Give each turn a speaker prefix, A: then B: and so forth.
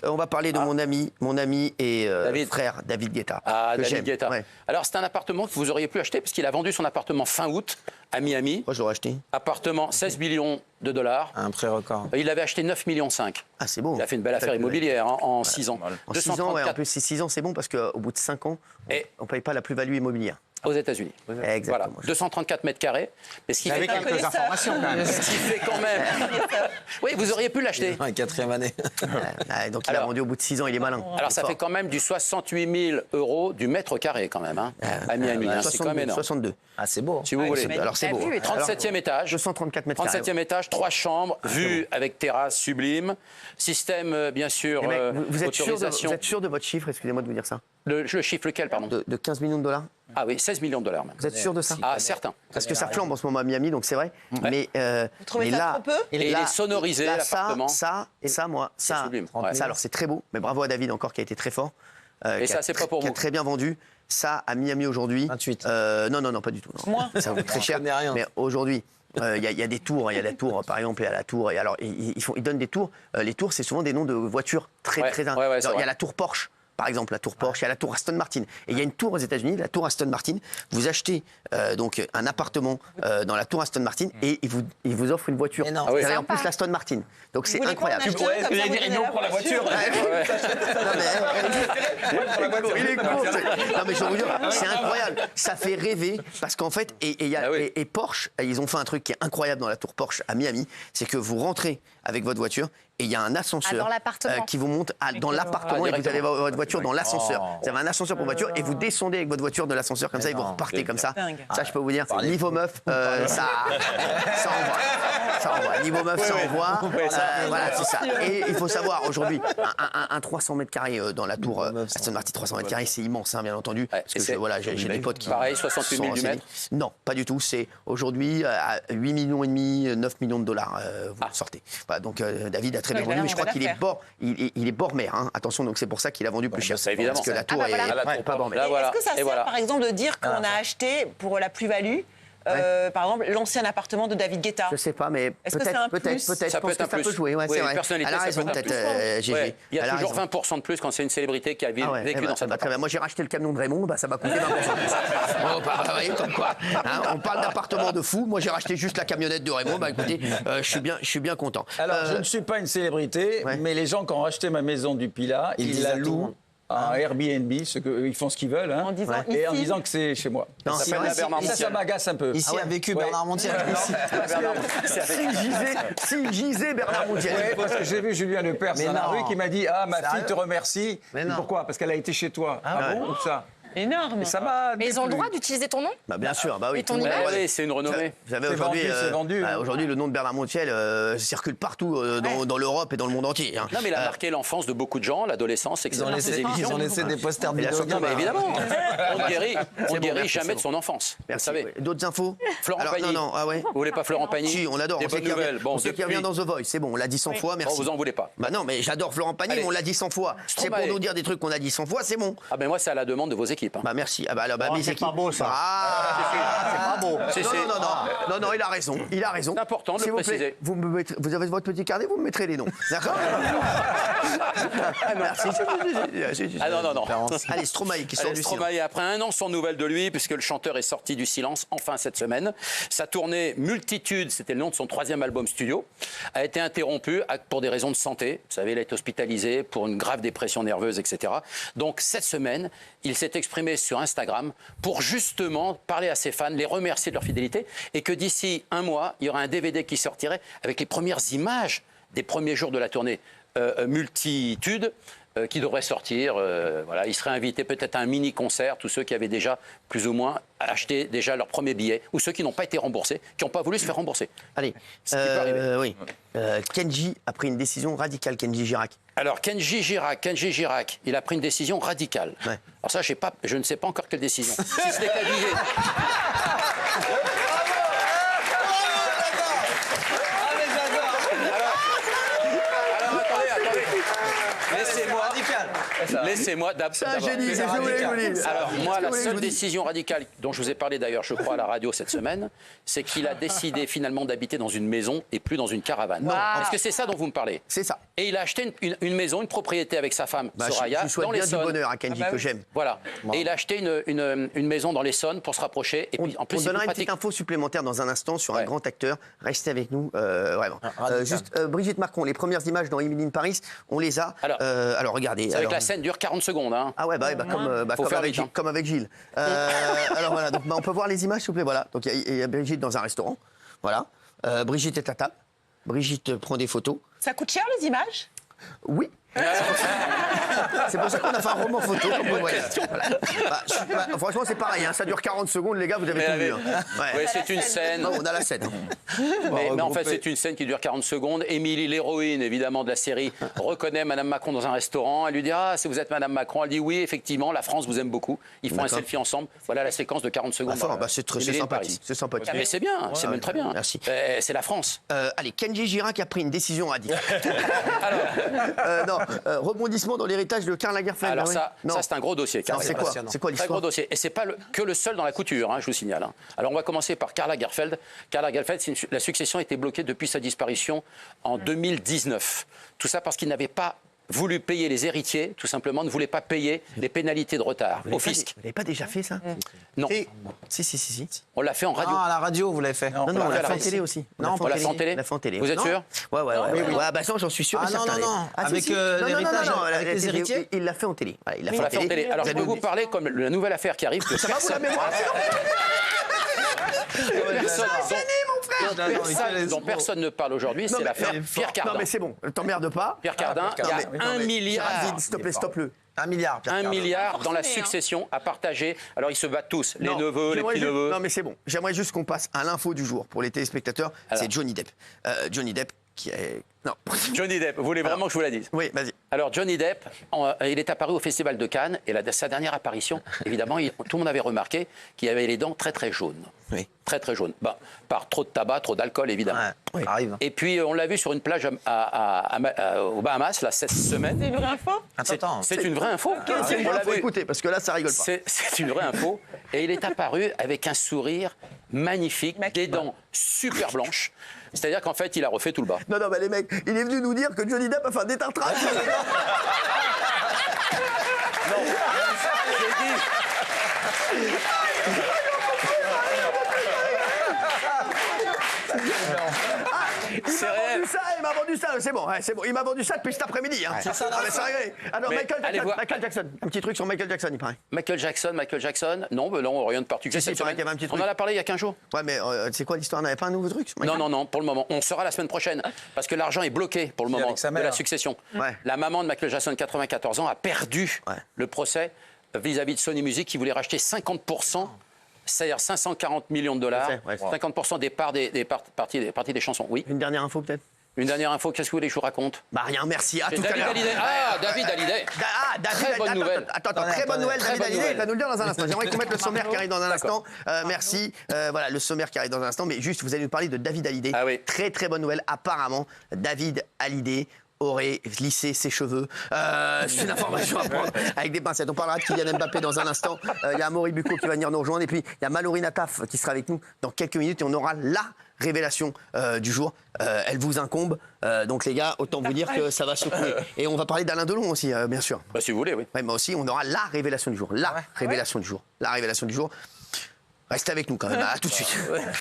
A: On va parler de mon ami et frère David Guetta.
B: Ah, David Guetta. Ouais. Alors, c'est un appartement que vous auriez pu acheter parce qu'il a vendu son appartement fin août à Miami.
A: Moi, je l'aurais acheté.
B: Appartement, 16 millions de dollars.
C: Un prix record.
B: Il l'avait acheté 9,5 millions. Ah,
A: c'est beau.
B: Il a fait une belle affaire immobilière en 6 ans.
A: En 6 ans, en plus, 6 ans, c'est bon parce qu'au bout de 5 ans, on ne paye pas la plus-value immobilière.
B: Aux États-Unis.
A: Exactement.
B: Voilà. 234 mètres carrés.
C: Mais ce qui fait quelques informations quand même.
B: Ce qui fait quand même. Oui, vous auriez pu l'acheter.
C: En 4e année.
A: Donc il a vendu au bout de 6 ans, il est malin.
B: Alors ça fait quand même du 68 000 € du mètre carré quand même, à Miami. C'est quand même énorme.
A: 62.
C: Ah, c'est beau.
B: Si vous voulez.
A: Alors c'est beau.
B: 37e étage.
A: 234 mètres carrés.
B: 37e étage, 3 chambres, vue avec terrasse sublime. Système, bien sûr,
A: vous êtes
B: autorisation.
A: Vous êtes sûr de votre chiffre? Excusez-moi de vous dire ça.
B: Le chiffre lequel, pardon?
A: De 15 millions de dollars.
B: Ah oui, 16 millions de dollars même.
A: Vous êtes sûr de ça?
B: Ah, certain.
A: Parce que ça flambe en ce moment à Miami, donc c'est vrai.
B: Ouais.
D: Vous trouvez ça trop peu?
B: Et il est sonorisé, l'appartement.
A: Ça, alors c'est très beau, mais bravo à David encore qui a été très fort.
B: Et ça, c'est pas pour vous.
A: Qui a très bien vendu. Ça, à Miami aujourd'hui.
C: 28.
A: Non, pas du tout.
D: Moins.
A: Ça vaut très cher. Mais aujourd'hui, il y a des tours. Il y a la tour, par exemple, il y a la tour. Et alors, ils donnent des tours. Les tours, c'est souvent des noms de voitures très. Il y a la tour Porsche. Par exemple, la tour Porsche, il y a la tour Aston Martin. Et il y a une tour aux États-Unis, la tour Aston Martin. Vous achetez donc un appartement dans la tour Aston Martin et ils vous offrent une voiture. Vous avez en plus l'Aston Martin. Donc c'est incroyable.
D: Et non pour la voiture.
A: Il est con. Non mais je vais vous dire, c'est incroyable. Ça fait rêver parce qu'en fait, et Porsche, ils ont fait un truc qui est incroyable dans la tour Porsche à Miami, c'est que vous rentrez avec votre voiture. Et il y a un ascenseur qui vous monte dans l'appartement et vous avez votre voiture dans l'ascenseur. Vous avez un ascenseur pour voiture et vous descendez avec votre voiture de l'ascenseur comme ça et vous repartez comme ça. Ça, je peux vous dire, niveau meuf, ça envoie. Niveau meuf, ça envoie. Voilà, c'est ça. Et il faut savoir, aujourd'hui, un 300 mètres carrés dans la tour Aston Martin, 300 mètres carrés, c'est immense, bien entendu. Parce que j'ai des potes qui...
B: Pareil, 68 000 du mètre?
A: Non, pas du tout. C'est aujourd'hui à 8,5 millions, 9 millions de dollars, vous sortez. Voilà, donc David a très bien vendu, mais je crois qu'il est bord mer. Attention, donc c'est pour ça qu'il a vendu plus cher.
B: Évidemment.
A: Parce que la tour est pas bord mer.
D: Est-ce que ça sert, par exemple, de dire qu'on a acheté pour la plus-value par exemple, l'ancien appartement de David Guetta?
A: Je sais pas, mais peut-être.
B: Ça peut être un plus.
A: Ça peut jouer, c'est vrai.
B: Personnalité,
A: elle a raison, peut-être, Gégé.
B: Il y a toujours 20% de plus quand c'est une célébrité qui a vécu dans cette appartement.
A: Moi, j'ai racheté le camion de Raymond, ça m'a coûté 20% de plus. Vous voyez, comme quoi. On parle d'appartement de fou. Moi, j'ai racheté juste la camionnette de Raymond. Écoutez, je suis bien content.
E: Alors, je ne suis pas une célébrité, mais les gens qui ont racheté ma maison du Pilat, ils la louent. Un Airbnb, ils font ce qu'ils veulent, en disant que c'est chez moi.
A: Non,
E: ça m'agace un peu.
C: Ici a vécu Bernard Montiel.
A: S'il gisait Bernard Montiel.
E: Oui, parce que j'ai vu Julien Lepers dans la rue qui m'a dit ma fille te remercie. Pourquoi? Parce qu'elle a été chez toi. Ah bon? Ou ça?
D: Énorme.
E: Et ça m'a.
F: Mais ils ont le droit d'utiliser ton nom?
A: Bien sûr, oui.
F: Et ton image?
B: Oui, c'est une renommée.
A: Vous savez, aujourd'hui, le nom de Bernard Montiel circule partout dans l'Europe et dans le monde entier.
B: Non, mais il a marqué l'enfance de beaucoup de gens, l'adolescence, etc.
C: Ils ont laissé des posters de vidéos.
B: Non, mais évidemment. On ne guérit jamais de son enfance.
A: Vous savez. D'autres infos?
B: Florent Pagny.
A: Non,
B: Vous voulez pas Florent Pagny?
A: Si, on l'adore.
B: Des bonnes nouvelles.
A: On sait qu'il revient dans The Voice. C'est bon, on l'a dit 100 fois, merci.
B: Vous en voulez pas?
A: Non, mais j'adore Florent Pagny, mais on l'a dit 100 fois. C'est pour nous dire des trucs qu'on a dit 100 fois, c'est bon.
B: Ah ben moi, c'est à la demande de vos équipes.
A: Merci.
G: C'est pas beau, ça.
A: C'est pas beau. Non, il a raison.
B: C'est important de le préciser.
A: Vous avez votre petit carnet, vous me mettrez les noms. D'accord? Merci.
B: Ah non.
A: Allez, Stromae qui sort du silence.
B: Stromae, après un an sans nouvelles de lui, puisque le chanteur est sorti du silence enfin cette semaine. Sa tournée Multitude, c'était le nom de son 3e album studio, a été interrompue pour des raisons de santé. Vous savez, il a été hospitalisé pour une grave dépression nerveuse, etc. Donc cette semaine, il s'est exprimé sur Instagram pour justement parler à ses fans, les remercier de leur fidélité et que d'ici un mois, il y aura un DVD qui sortirait avec les premières images des premiers jours de la tournée Multitude qui devrait sortir. Voilà, il serait invité peut-être à un mini-concert, tous ceux qui avaient déjà plus ou moins acheté déjà leur premier billet ou ceux qui n'ont pas été remboursés, qui n'ont pas voulu se faire rembourser.
A: Allez, oui. Kenji a pris une décision radicale, Kenji Girac.
B: Alors, Kenji Girac, il a pris une décision radicale.
A: Ouais.
B: Alors ça, je ne sais pas encore quelle décision. Si ce n'est qu'à dire... Alors, attendez. Laissez-moi. Laissez-moi d'abord.
A: C'est un génie, c'est ce que je voulais vous dire.
B: Alors, moi, la
A: je
B: seule
A: vous dis.
B: décision radicale dont je vous ai parlé d'ailleurs, je crois, à la radio cette semaine, c'est qu'il a décidé finalement d'habiter dans une maison et plus dans une caravane. Est-ce que c'est ça dont vous me parlez?
A: C'est ça.
B: Et il a acheté une maison, une propriété avec sa femme,
A: Bah,
B: Soraya,
A: je souhaite
B: dans
A: bien
B: l'Essonne.
A: du bonheur à Kenji que j'aime.
B: Voilà. Et il a acheté une maison dans l'Essonne pour se rapprocher. Et puis, en plus,
A: On
B: c'est
A: donnera
B: plus
A: une
B: pratique.
A: petite info supplémentaire dans un instant sur un
B: Ouais.
A: grand acteur. Restez avec nous, vraiment.
C: radical.
A: Juste, Brigitte Macron, les premières images dans Emily in Paris, on les a. Alors regardez.
B: C'est avec
A: alors-
B: la scène dure 40 secondes. Hein.
A: Ah ouais,
B: Faut
A: comme,
B: faire
A: avec
B: vite,
A: Gilles,
B: hein.
A: comme avec Gilles. Alors voilà, donc, on peut voir les images, s'il vous plaît. Voilà. Donc il y a Brigitte dans un restaurant. Voilà. Brigitte est à table. Brigitte prend des photos.
D: Ça coûte cher les images?
A: Oui. C'est pour ça qu'on a fait un roman photo. Comme vous voyez. Voilà. Franchement, c'est pareil. Hein, ça dure 40 secondes, les gars, vous avez tout vu. Hein.
B: Ouais, c'est une scène.
A: Non, on a la scène.
B: Mais en fait, c'est une scène qui dure 40 secondes. Émilie, l'héroïne, évidemment, de la série, reconnaît Madame Macron dans un restaurant. Elle lui dit: ah, si vous êtes Madame Macron. Elle dit: oui, effectivement, la France vous aime beaucoup. Ils font un
A: D'accord.
B: selfie ensemble. Voilà la séquence de 40 secondes.
A: C'est
B: Emily in
A: sympathique.
B: Paris.
A: C'est sympathique.
B: Mais c'est bien, c'est même très bien.
A: Merci.
B: C'est la France.
A: Allez, Kenji Girac a pris une décision radicale. Rebondissement dans l'héritage de Karl Lagerfeld.
B: Alors
A: ah oui.
B: ça c'est un gros dossier.
A: Non, c'est quoi
C: passionnant.
A: C'est quoi
B: Très
A: l'histoire?
B: gros dossier. Et c'est pas que le seul dans la couture, hein, je vous signale. Hein. Alors on va commencer par Karl Lagerfeld. Karl Lagerfeld, la succession a été bloquée depuis sa disparition en 2019. Tout ça parce qu'il n'avait pas voulu payer les héritiers, tout simplement, ne voulait pas payer les pénalités de retard au fisc.
A: Vous l'avez pas déjà fait ça?
B: Non,
A: Si.
B: on l'a fait en radio.
C: Ah, à la radio, vous l'avez fait.
A: Non,
B: on
A: on
B: l'a
A: l'a
B: fait
A: fait en
B: ici.
A: télé aussi.
C: Non,
B: on l'a fait en télé.
A: On l'a fait en télé.
B: Vous êtes
A: Non.
B: sûr?
A: Ouais, bah ça, j'en suis sûr.
C: Ah
A: et
C: non,
A: certain.
C: non, non.
A: Ah, si,
C: Avec
A: si.
C: l'héritage, avec les
A: télé,
C: héritiers.
A: Il l'a fait en télé. Voilà, il l'a
B: On l'a fait en télé. Alors je peux vous parler comme la nouvelle affaire qui arrive. Que
A: Ça va vous la mémoire?
B: dont personne ne parle aujourd'hui, c'est l'affaire Pierre Cardin.
A: Non, mais c'est bon, t'emmerdes pas.
B: Pierre Cardin, il y a
A: Non,
B: un
A: mais-
B: milliard.
A: Géraldine, s'il te plaît, stoppe-le.
C: 1 milliard. Pierre
B: 1
C: Cardin.
B: milliard dans la
D: Forcément, hein.
B: succession à partager. Alors ils se battent tous, les
A: Non,
B: neveux, les
A: j'aimerais
B: petits-neveux.
A: Non, mais c'est bon. J'aimerais juste qu'on passe à l'info du jour pour les téléspectateurs. C'est Johnny Depp. Johnny Depp qui est. Non.
B: Johnny Depp, vous voulez vraiment que je vous la dise?
A: Oui, vas-y.
B: Alors Johnny Depp, il est apparu au Festival de Cannes et sa dernière apparition, évidemment, tout le monde avait remarqué qu'il avait les dents très très jaunes.
A: Oui.
B: Très très jaunes. Bah, par trop de tabac, trop d'alcool évidemment.
C: Ouais, ça arrive.
B: Et puis on l'a vu sur une plage aux Bahamas là, cette semaine.
D: C'est une vraie info?
C: Attends.
B: C'est une vraie info.
A: C'est
B: On l'a
A: faut
B: vu.
A: écouter parce que là, ça rigole pas.
B: C'est une vraie info. Et il est apparu avec un sourire magnifique, des dents super blanches. C'est-à-dire qu'en fait, il a refait tout le bas.
A: Non, mais les mecs, il est venu nous dire que Johnny Depp a fait un détartrage.
B: C'est réel.
A: Il m'a vendu ça, c'est bon, il m'a vendu ça depuis cet après-midi. Hein.
C: C'est ça,
A: Ah, mais c'est réglé. Alors,
B: Mais
A: Michael
B: allez
A: Jackson,
B: voir.
A: Michael Jackson, un petit truc sur Michael Jackson, il paraît.
B: Michael Jackson, non, rien de particulier.
A: Si,
B: cette
A: il paraît
B: semaine.
A: qu'il y avait un petit
B: On
A: truc.
B: en a parlé il y a 15 jours.
A: Ouais, mais c'est quoi l'histoire? On n'avait pas un nouveau truc sur Michael?
B: Non, pour le moment. On sera la semaine prochaine. Parce que l'argent est bloqué pour le moment
C: avec sa
B: de
C: mère.
B: la succession.
A: Ouais.
B: La maman de Michael Jackson, 94 ans, a perdu le procès vis-à-vis de Sony Music qui voulait racheter 50%. C'est-à-dire 540 millions de dollars,
A: Ouais.
B: 50% des parts des parties des chansons. Oui.
A: Une dernière info peut-être?
B: Une dernière info, qu'est-ce que vous voulez que je vous raconte?
A: Bah rien, merci. À tout à
B: David
A: l'heure.
B: Hallyday. Ah, David Hallyday.
A: David,
B: Très bonne nouvelle.
A: Attends, très bonne nouvelle,
B: Très
A: David
B: bonne
A: Hallyday,
B: nouvelle.
A: il va nous le dire dans un instant. J'aimerais qu'on mette le sommaire qui arrive dans un instant. Merci. Voilà, le sommaire qui arrive dans un instant. Mais juste, vous allez nous parler de David Hallyday.
B: Ah oui.
A: Très, très bonne nouvelle. Apparemment, David Hallyday aurait lissé ses cheveux. C'est une information à prendre avec des pincettes. On parlera de Kylian Mbappé dans un instant. Il y a Amaury Bucco qui va venir nous rejoindre. Et puis, il y a Mallory Nataf qui sera avec nous dans quelques minutes. Et on aura la révélation du jour. Elle vous incombe. Donc, les gars, autant vous dire que ça va secouer. Et on va parler d'Alain Delon aussi, bien sûr.
B: Bah, si vous voulez, oui.
A: Ouais, moi aussi, on aura la révélation du jour. La révélation du jour. La révélation du jour. Restez avec nous quand même. À tout de suite.